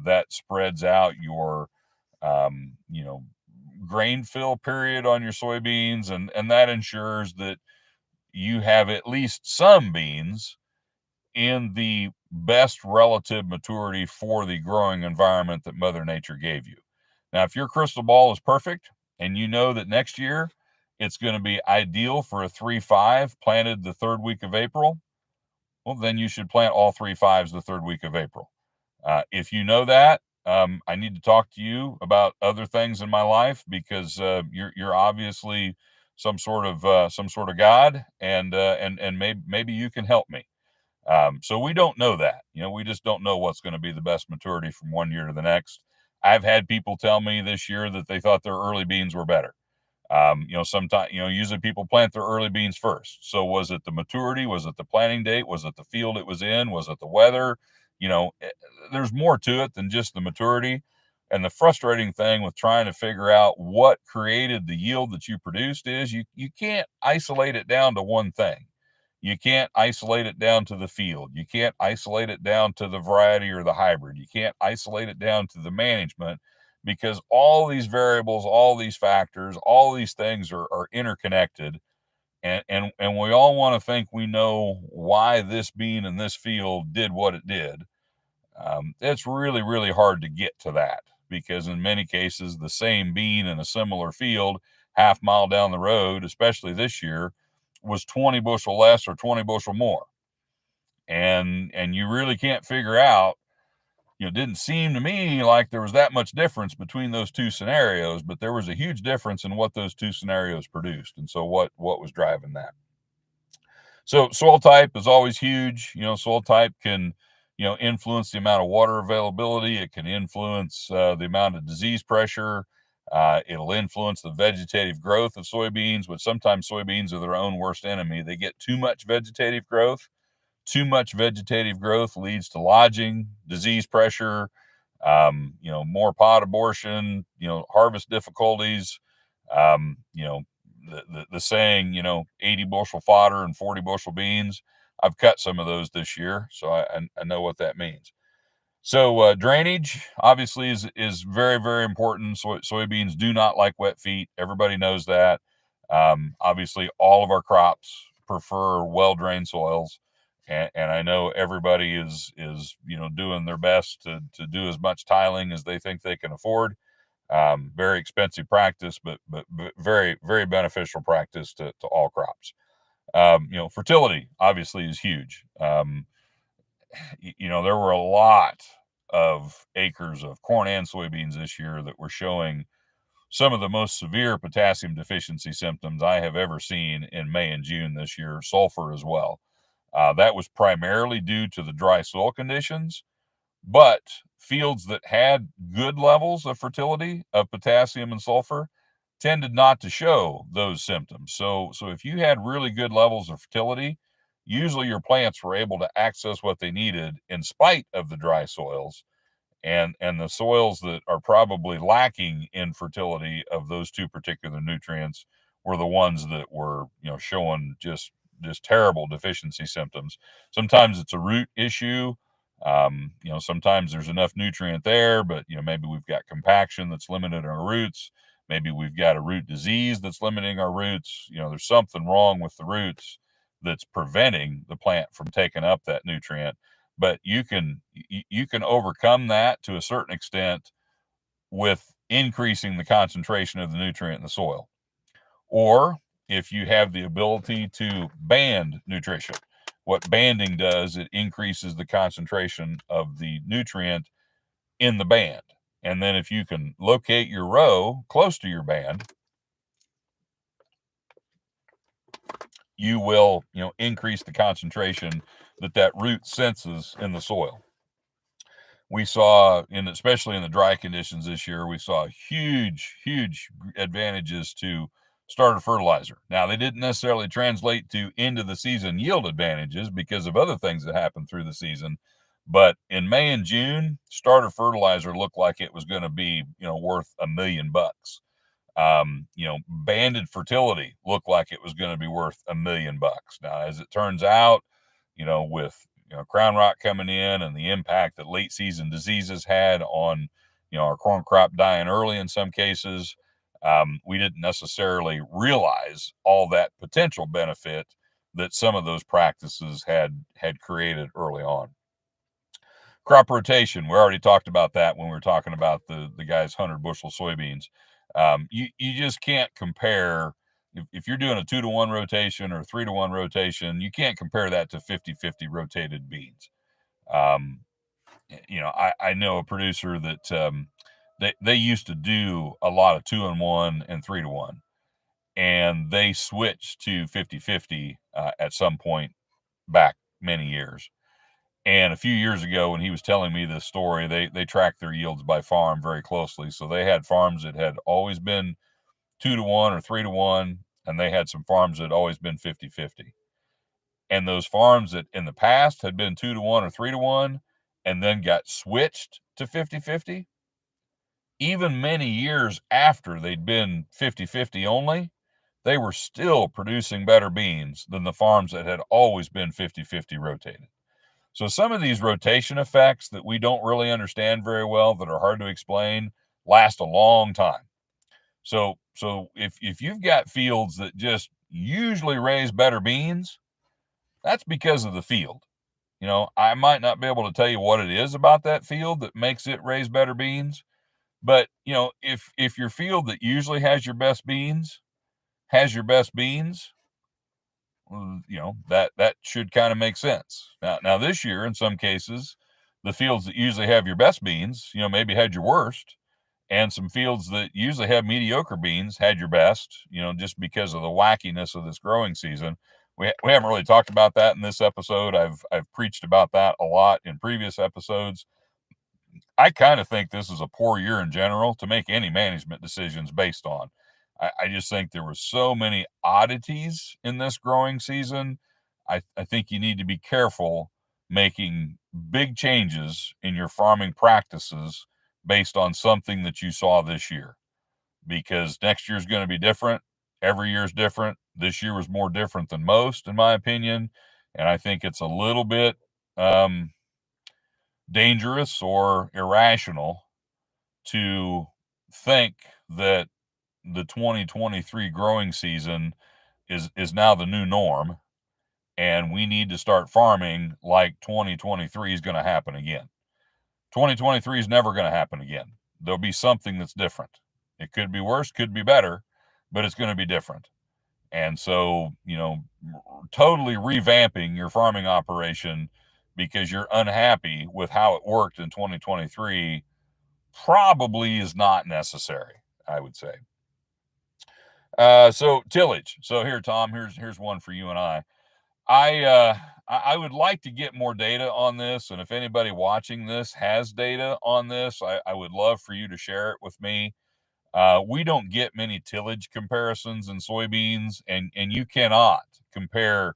S1: That spreads out your grain fill period on your soybeans, and that ensures that you have at least some beans in the best relative maturity for the growing environment that Mother Nature gave you. Now, if your crystal ball is perfect and you know that next year it's going to be ideal for a 3.5 planted the 3rd week of April, well, then you should plant all 3.5s the 3rd week of April. If you know that, I need to talk to you about other things in my life, because you're obviously some sort of God, and maybe you can help me. So we don't know that. We just don't know what's going to be the best maturity from one year to the next. I've had people tell me this year that they thought their early beans were better. Sometimes, usually people plant their early beans first. So was it the maturity? Was it the planting date? Was it the field it was in? Was it the weather? There's more to it than just the maturity. And the frustrating thing with trying to figure out what created the yield that you produced is you can't isolate it down to one thing. You can't isolate it down to the field. You can't isolate it down to the variety or the hybrid. You can't isolate it down to the management, because all these variables, all these factors, all these things are interconnected. And we all want to think we know why this bean in this field did what it did. It's really, really hard to get to that, because in many cases, the same bean in a similar field, half mile down the road, especially this year, was 20 bushel less or 20 bushel more. And you really can't figure out, it didn't seem to me like there was that much difference between those two scenarios, but there was a huge difference in what those two scenarios produced. And so what was driving that? So soil type is always huge. Soil type can, influence the amount of water availability. It can influence the amount of disease pressure. It'll influence the vegetative growth of soybeans, but sometimes soybeans are their own worst enemy. They get too much vegetative growth. Too much vegetative growth leads to lodging, disease pressure, more pod abortion, harvest difficulties. The saying, 80 bushel fodder and 40 bushel beans. I've cut some of those this year, so I know what that means. So drainage obviously is very, very important. Soybeans do not like wet feet. Everybody knows that. Obviously, all of our crops prefer well-drained soils, and I know everybody is doing their best to do as much tiling as they think they can afford. Very expensive practice, but very, very beneficial practice to all crops. Fertility obviously is huge. There were a lot of acres of corn and soybeans this year that were showing some of the most severe potassium deficiency symptoms I have ever seen in May and June this year, sulfur as well. That was primarily due to the dry soil conditions, but fields that had good levels of fertility of potassium and sulfur tended not to show those symptoms. So if you had really good levels of fertility, usually your plants were able to access what they needed in spite of the dry soils. And the soils that are probably lacking in fertility of those two particular nutrients were the ones that were showing just terrible deficiency symptoms. Sometimes it's a root issue. Sometimes there's enough nutrient there, but maybe we've got compaction that's limited our roots. Maybe we've got a root disease that's limiting our roots. There's something wrong with the roots that's preventing the plant from taking up that nutrient. But you can overcome that to a certain extent with increasing the concentration of the nutrient in the soil. Or if you have the ability to band nutrition, what banding does, it increases the concentration of the nutrient in the band. And then if you can locate your row close to your band, you will, increase the concentration that root senses in the soil. We saw, especially in the dry conditions this year, we saw huge, huge advantages to starter fertilizer. Now, they didn't necessarily translate to end of the season yield advantages because of other things that happened through the season. But in May and June, starter fertilizer looked like it was going to be, worth $1 million. Banded fertility looked like it was going to be worth $1 million. Now, as it turns out, with crown rot coming in and the impact that late season diseases had on our corn crop dying early in some cases, we didn't necessarily realize all that potential benefit that some of those practices had created early on. Crop rotation, we already talked about that when we were talking about the guy's 100 bushel soybeans. You just can't compare. If you're doing a 2-to-1 rotation or 3-to-1 rotation, you can't compare that to 50-50 rotated beans. I know a producer that they used to do a lot of 2-in-1 and 3-to-1, and they switched to 50-50 at some point back many years. And a few years ago, when he was telling me this story, they tracked their yields by farm very closely. So they had farms that had always been 2-to-1 or 3-to-1, and they had some farms that had always been 50-50. And those farms that in the past had been 2-to-1 or 3-to-1 and then got switched to 50-50, even many years after they'd been 50-50 only, they were still producing better beans than the farms that had always been 50-50 rotated. So some of these rotation effects that we don't really understand very well, that are hard to explain, last a long time. So if you've got fields that just usually raise better beans, that's because of the field. I might not be able to tell you what it is about that field that makes it raise better beans, but if your field that usually has your best beans has your best beans, that should kind of make sense. Now this year, in some cases, the fields that usually have your best beans, maybe had your worst, and some fields that usually have mediocre beans had your best, just because of the wackiness of this growing season. We haven't really talked about that in this episode. I've preached about that a lot in previous episodes. I kind of think this is a poor year in general to make any management decisions based on. I just think there were so many oddities in this growing season. I think you need to be careful making big changes in your farming practices based on something that you saw this year, because next year is going to be different. Every year is different. This year was more different than most, in my opinion. And I think it's a little bit dangerous or irrational to think that the 2023 growing season is now the new norm, and we need to start farming like 2023 is going to happen again. 2023 is never going to happen again. There'll be something that's different. It could be worse, could be better, but it's going to be different. And so, totally revamping your farming operation because you're unhappy with how it worked in 2023 probably is not necessary, I would say. So tillage. So here, Tom, here's one for you and I. I would like to get more data on this, and if anybody watching this has data on this, I would love for you to share it with me. We don't get many tillage comparisons in soybeans, and you cannot compare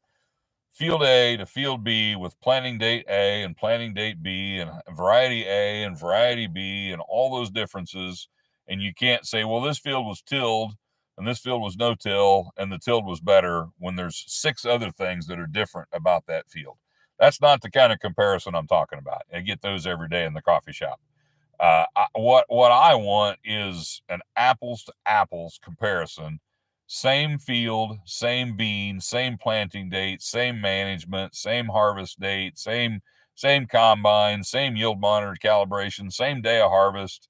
S1: field A to field B with planting date A and planting date B and variety A and variety B and all those differences. And you can't say, well, this field was tilled and this field was no till and the tilled was better, when there's 6 other things that are different about that field. That's not the kind of comparison I'm talking about. I get those every day in the coffee shop. What I want is an apples to apples comparison. Same field, same bean, same planting date, same management, same harvest date, same combine, same yield monitor calibration, same day of harvest.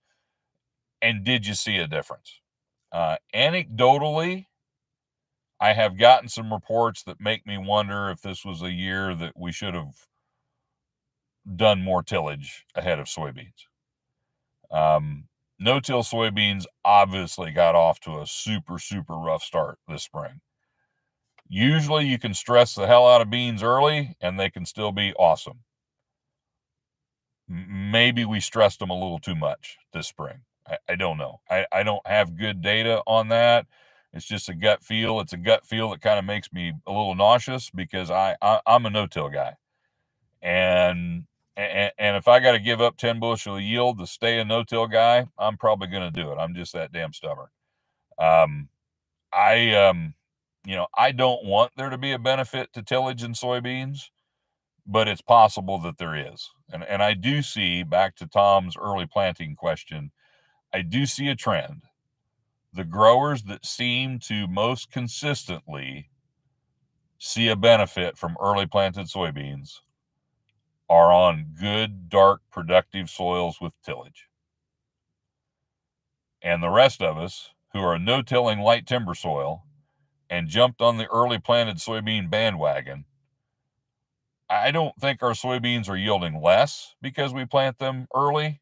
S1: And did you see a difference? Anecdotally, I have gotten some reports that make me wonder if this was a year that we should have done more tillage ahead of soybeans. No-till soybeans obviously got off to a super, super rough start this spring. Usually you can stress the hell out of beans early and they can still be awesome. Maybe we stressed them a little too much this spring. I don't know. I don't have good data on that. It's just a gut feel. It's a gut feel that kind of makes me a little nauseous, because I'm a no-till guy. And if I got to give up 10 bushel of yield to stay a no-till guy, I'm probably going to do it. I'm just that damn stubborn. I don't want there to be a benefit to tillage in soybeans, but it's possible that there is. And I do see, back to Tom's early planting question, I do see a trend. The growers that seem to most consistently see a benefit from early planted soybeans are on good, dark, productive soils with tillage. And the rest of us who are no-tilling light timber soil and jumped on the early planted soybean bandwagon, I don't think our soybeans are yielding less because we plant them early,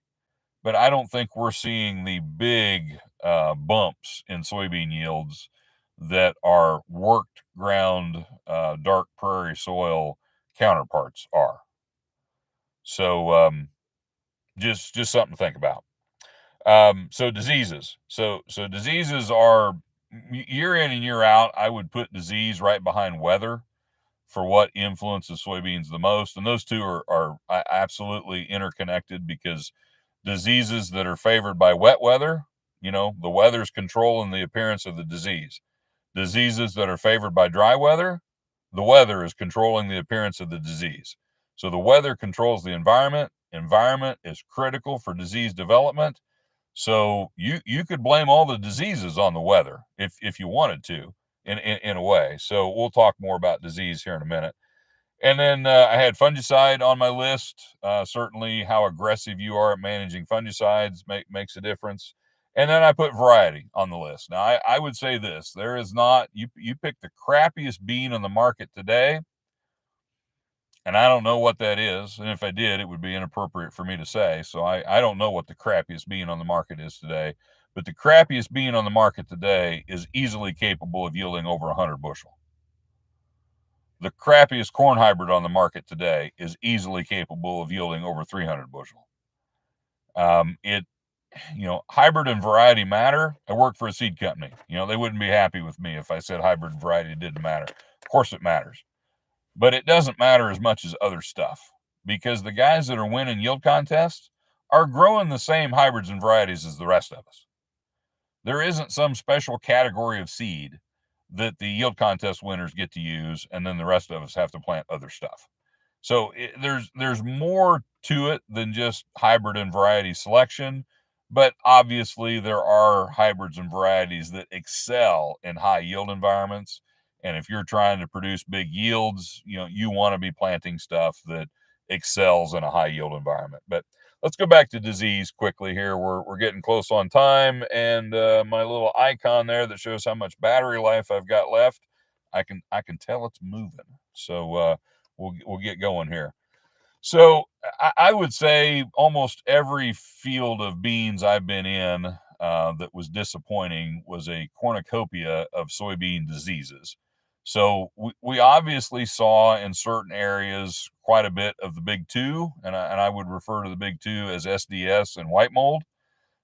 S1: but I don't think we're seeing the big bumps in soybean yields that our worked ground, dark prairie soil counterparts are. So just something to think about. So diseases. So diseases are, year in and year out, I would put disease right behind weather for what influences soybeans the most. And those two are absolutely interconnected, because diseases that are favored by wet weather, the weather's controlling the appearance of the disease. Diseases that are favored by dry weather, the weather is controlling the appearance of the disease. So the weather controls the environment. Environment is critical for disease development. So you could blame all the diseases on the weather if you wanted to, in a way. So we'll talk more about disease here in a minute. And then I had fungicide on my list. Certainly, how aggressive you are at managing fungicides makes a difference. And then I put variety on the list. Now, I would say this: there is not you pick the crappiest bean on the market today, and I don't know what that is. And if I did, it would be inappropriate for me to say. So I don't know what the crappiest bean on the market is today. But the crappiest bean on the market today is easily capable of yielding over 100 bushel. The crappiest corn hybrid on the market today is easily capable of yielding over 300 bushel. It, hybrid and variety matter. I work for a seed company. They wouldn't be happy with me if I said hybrid and variety didn't matter. Of course it matters, but it doesn't matter as much as other stuff, because the guys that are winning yield contests are growing the same hybrids and varieties as the rest of us. There isn't some special category of seed that the yield contest winners get to use, and then the rest of us have to plant other stuff. So there's more to it than just hybrid and variety selection, but obviously there are hybrids and varieties that excel in high yield environments. And if you're trying to produce big yields, you want to be planting stuff that excels in a high yield environment. But let's go back to disease quickly here. We're getting close on time, and my little icon there that shows how much battery life I've got left, I can tell it's moving. So we'll get going here. So I would say almost every field of beans I've been in that was disappointing was a cornucopia of soybean diseases. So we obviously saw in certain areas quite a bit of the big two, and I would refer to the big two as SDS and white mold.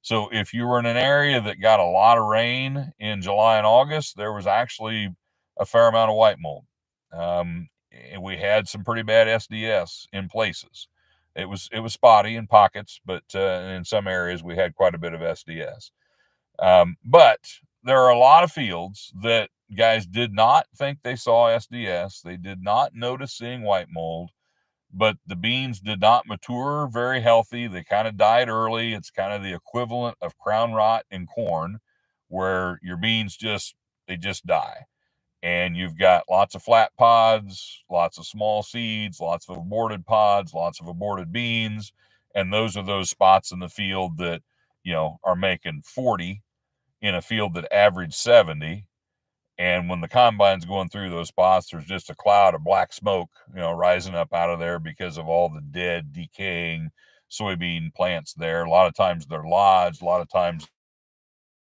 S1: So if you were in an area that got a lot of rain in July and August, there was actually a fair amount of white mold. And we had some pretty bad SDS in places. It was spotty in pockets, but in some areas we had quite a bit of SDS. But there are a lot of fields that guys did not think they saw SDS. They did not notice seeing white mold, but the beans did not mature very healthy. They kind of died early. It's kind of the equivalent of crown rot in corn, where your beans just die. And you've got lots of flat pods, lots of small seeds, lots of aborted pods, lots of aborted beans. And those are those spots in the field that, are making 40 in a field that averaged 70. And when the combine's going through those spots, there's just a cloud of black smoke, rising up out of there because of all the dead, decaying soybean plants there. A lot of times they're lodged. A lot of times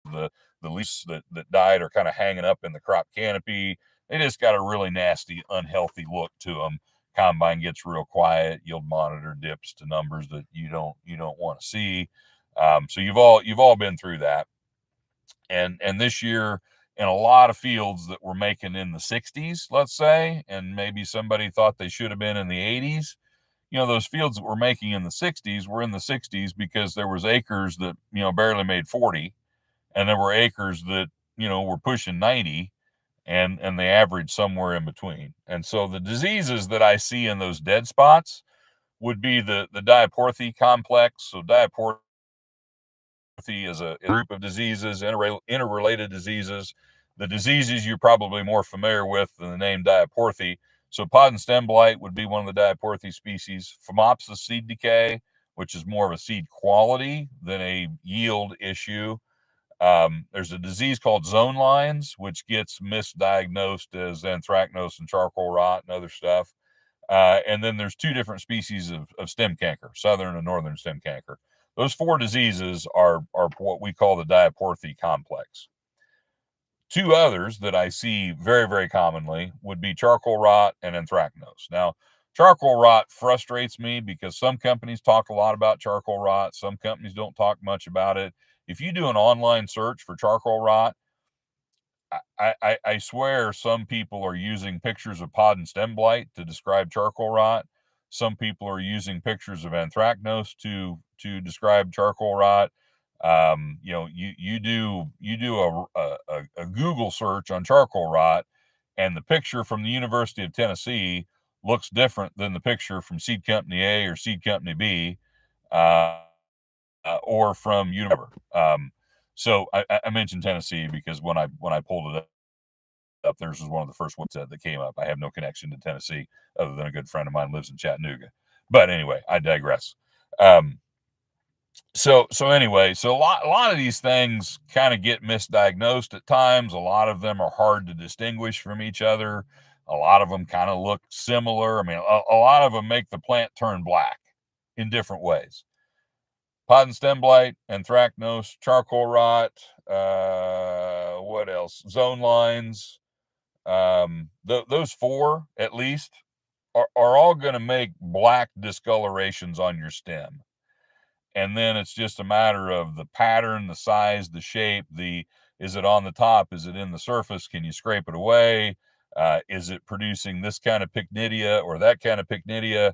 S1: the leaves that died are kind of hanging up in the crop canopy. They just got a really nasty, unhealthy look to them. Combine gets real quiet. Yield monitor dips to numbers that you don't want to see. So you've all been through that. And this year, in a lot of fields that were making in the 60s, let's say, and maybe somebody thought they should have been in the 80s. Those fields that were making in the 60s were in the 60s because there was acres that barely made 40, and there were acres that were pushing 90, and they averaged somewhere in between. And so the diseases that I see in those dead spots would be the diaporthy complex. So diaporthy is a group of diseases, interrelated diseases. The diseases you're probably more familiar with than the name diaporthy. So pod and stem blight would be one of the diaporthy species. Phomopsis seed decay, which is more of a seed quality than a yield issue. There's a disease called zone lines, which gets misdiagnosed as anthracnose and charcoal rot and other stuff. And then there's two different species of stem canker, southern and northern stem canker. Those four diseases are what we call the diaporthy complex. Two others that I see very, very commonly would be charcoal rot and anthracnose. Now, charcoal rot frustrates me because some companies talk a lot about charcoal rot. Some companies don't talk much about it. If you do an online search for charcoal rot, I swear some people are using pictures of pod and stem blight to describe charcoal rot. Some people are using pictures of anthracnose to describe charcoal rot. You do a Google search on charcoal rot, and the picture from the University of Tennessee looks different than the picture from Seed Company A or Seed Company B, or from Unilever. So I mentioned Tennessee because when I pulled it up, theirs was one of the first ones that came up. I have no connection to Tennessee other than a good friend of mine lives in Chattanooga. But anyway, I digress. So anyway, so a lot of these things kind of get misdiagnosed at times. A lot of them are hard to distinguish from each other. A lot of them kind of look similar. I mean, a lot of them make the plant turn black in different ways. Pod and stem blight, anthracnose, charcoal rot, what else? Zone lines. Those four at least are all going to make black discolorations on your stem. And then it's just a matter of the pattern, the size, the shape, is it on the top? Is it in the surface? Can you scrape it away? Is it producing this kind of pycnidia or that kind of pycnidia?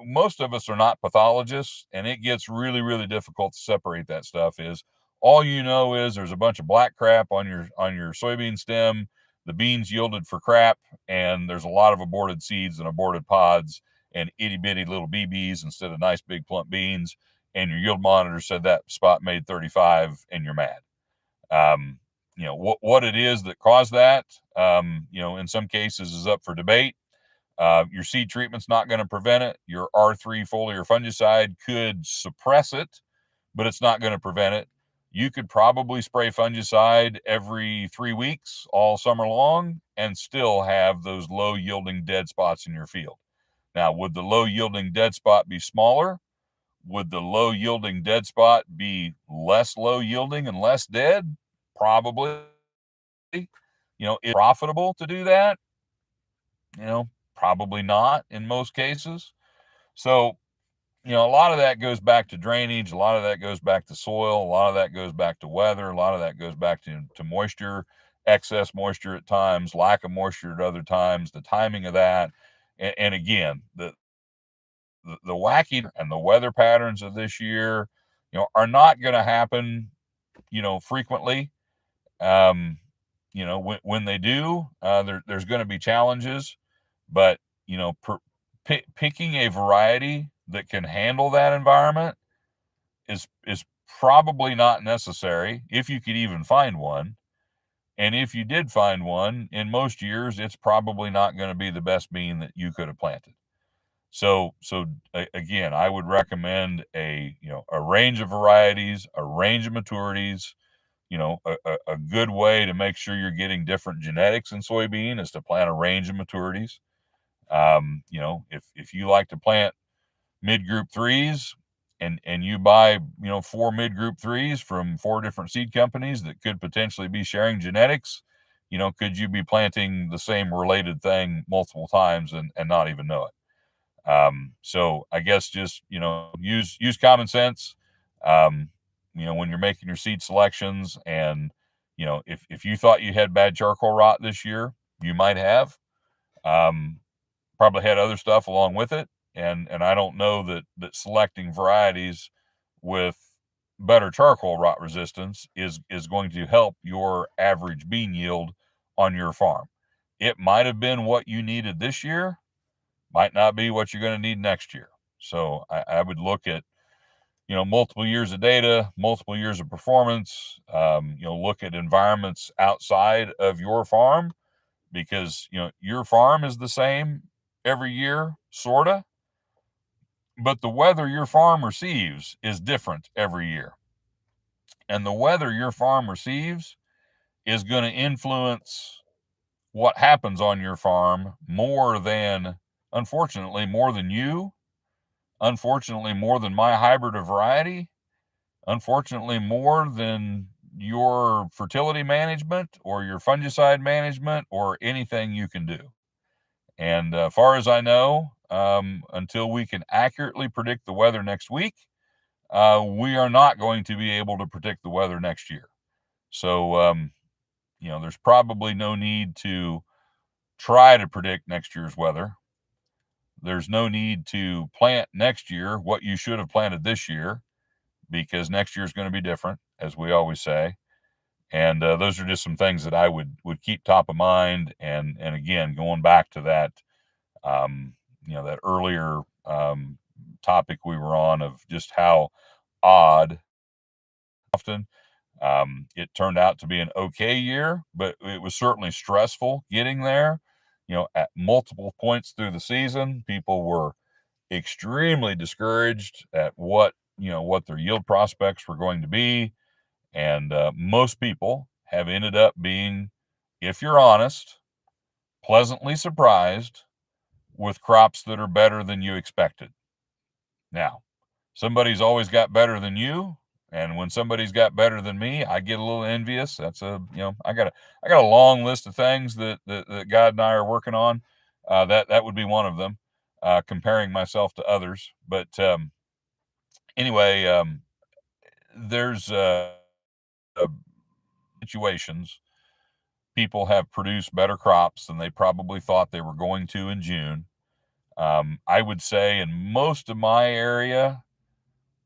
S1: Most of us are not pathologists, and it gets really, really difficult to separate that stuff. Is all you know is there's a bunch of black crap on your soybean stem. The beans yielded for crap, and there's a lot of aborted seeds and aborted pods and itty bitty little BBs instead of nice big plump beans. And your yield monitor said that spot made 35, and you're mad. What it is that caused that, in some cases is up for debate. Your seed treatment's not going to prevent it. Your R3 foliar fungicide could suppress it, but it's not going to prevent it. You could probably spray fungicide every 3 weeks all summer long and still have those low yielding dead spots in your field. Now, would the low yielding dead spot be smaller? Would the low yielding dead spot be less low yielding and less dead? Probably. Is it profitable to do that? Probably not in most cases. So, a lot of that goes back to drainage. A lot of that goes back to soil. A lot of that goes back to weather. A lot of that goes back to moisture, excess moisture at times, lack of moisture at other times, the timing of that. And again, the wacky and the weather patterns of this year, are not going to happen, frequently. When they do, there's going to be challenges, but picking a variety that can handle that environment is probably not necessary if you could even find one. And if you did find one, in most years, it's probably not going to be the best bean that you could have planted. So again, I would recommend a range of varieties, a range of maturities. A good way to make sure you're getting different genetics in soybean is to plant a range of maturities. If you like to plant mid group threes and you buy 4 mid group threes from 4 different seed companies that could potentially be sharing genetics, could you be planting the same related thing multiple times and not even know it? So I guess just use common sense. When you're making your seed selections, and if you thought you had bad charcoal rot this year, you might have. Probably had other stuff along with it, and I don't know that selecting varieties with better charcoal rot resistance is going to help your average bean yield on your farm. It might have been what you needed this year, might not be what you're going to need next year. So I would look at multiple years of data, multiple years of performance. Look at environments outside of your farm, because your farm is the same every year, sorta, but the weather your farm receives is different every year, and the weather your farm receives is going to influence what happens on your farm unfortunately, more than you, unfortunately, more than my hybrid of variety, unfortunately, more than your fertility management or your fungicide management or anything you can do. And far as I know, until we can accurately predict the weather next week, we are not going to be able to predict the weather next year. So, there's probably no need to try to predict next year's weather. There's no need to plant next year what you should have planted this year, because next year is going to be different, as we always say. And those are just some things that I would keep top of mind. And again, going back to that, that earlier topic we were on of just how odd often it turned out to be an okay year, but it was certainly stressful getting there. At multiple points through the season, people were extremely discouraged at what their yield prospects were going to be. And most people have ended up being, if you're honest, pleasantly surprised with crops that are better than you expected. Now, somebody's always got better than you, and when somebody's got better than me, I get a little envious. I got a long list of things that God and I are working on. That would be one of them. Comparing myself to others, but anyway, there's situations people have produced better crops than they probably thought they were going to in June. I would say in most of my area,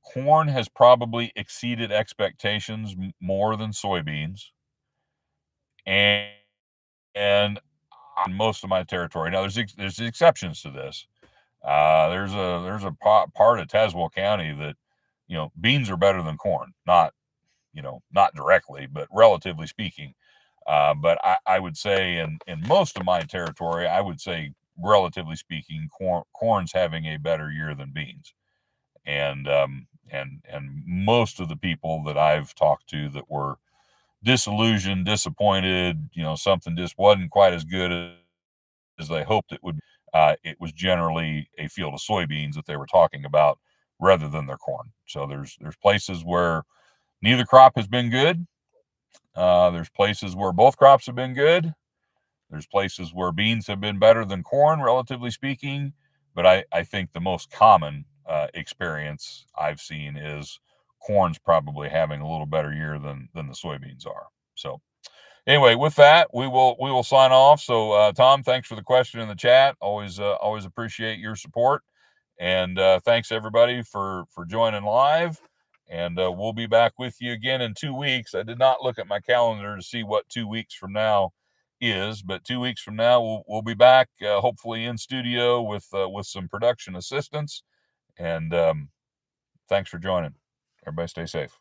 S1: corn has probably exceeded expectations more than soybeans, and and on most of my territory. Now, there's exceptions to this. There's a part of Tazewell County that beans are better than corn. Not directly, but relatively speaking. But I would say in most of my territory, I would say relatively speaking, corn's having a better year than beans. And most of the people that I've talked to that were disillusioned, disappointed, something just wasn't quite as good as they hoped it would. It was generally a field of soybeans that they were talking about rather than their corn. So there's places where neither crop has been good. There's places where both crops have been good. There's places where beans have been better than corn, relatively speaking. But I think the most common experience I've seen is corn's probably having a little better year than the soybeans are. So anyway, with that, we will sign off. So Tom, thanks for the question in the chat. Always appreciate your support. And thanks everybody for joining live. And we'll be back with you again in 2 weeks. I did not look at my calendar to see what 2 weeks from now is, but 2 weeks from now we'll be back, hopefully in studio with some production assistance. And thanks for joining. Everybody, stay safe.